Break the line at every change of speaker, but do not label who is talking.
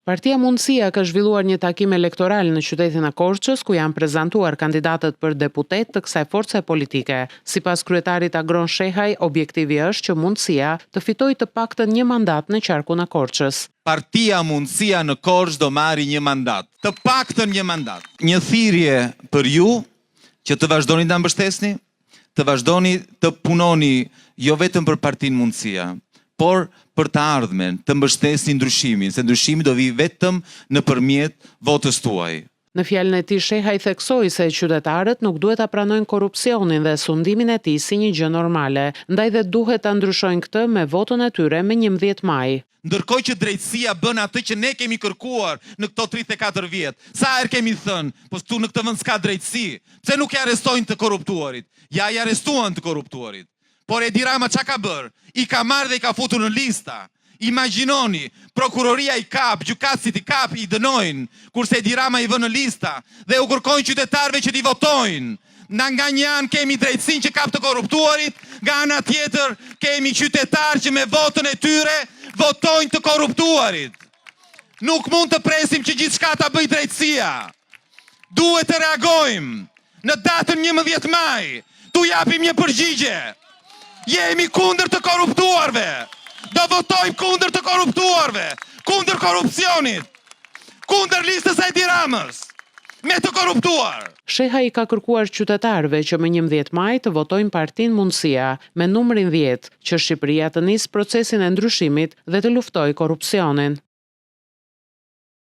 Partia Mundësia ka zhvilluar një takim elektoral në qytetin e Korçës, ku janë prezantuar kandidatët për deputet të kësaj force politike. Sipas kryetarit Agron Shehaj, objektivi është që Mundësia të fitojë të paktën një mandat në qarkun e Korçës.
Partia Mundësia në Korçë do marri një mandat, të paktën një mandat. Një thirrje për ju që të vazhdoni ta mbështesni, të vazhdoni të punoni jo vetëm për Partinë Mundësia, por për të ardhmen, të mbështesni ndryshimin, se ndryshimi do vi vetëm nëpërmjet votës tuaj.
Në fjalën e tij, Shehaj theksoi se qytetarët nuk duhet ta pranojnë korrupsionin dhe sundimin e tij si një gjë normale, ndaj dhe duhet ta ndryshojnë këtë me votën e tyre me 11 maj.
Ndërkohë që drejtësia bën atë që ne kemi kërkuar në këto 34 vjet. Sa herë kemi thënë, po këtu në këtë vend s'ka drejtësi. Pse nuk i arrestojnë të korruptuarit? Ja i arrestuan të korruptuarit. Por Edi Rama çka ka bërë? I ka marrë dhe i ka futur në lista. Imagjinoni, prokuroria i kap, gjykatësit i kap, i dënojnë, kurse Edi Rama i vën në lista dhe u kërkojnë qytetarëve që t'i votojnë. Nga një anë kemi drejtësinë që kap të korruptuarit, nga ana tjetër kemi qytetarë që me votën e tyre votojnë të korruptuarit. Nuk mund të presim që gjithçka ta bëj drejtësia. Duhet të reagojmë. Në datën 11 maj, tu japim një përgjigje. Jemi kundër të korruptuarve. Do votojmë kundër të korruptuarve, kundër korrupsionit, kundër listës Edi Ramës, me të korruptuar.
Shehaj ka kërkuar qytetarëve që më 11 maj të votojnë Partinë Mundësia me numrin 10, që Shqipëria të nisë procesin e ndryshimit dhe të luftojë korrupsionin.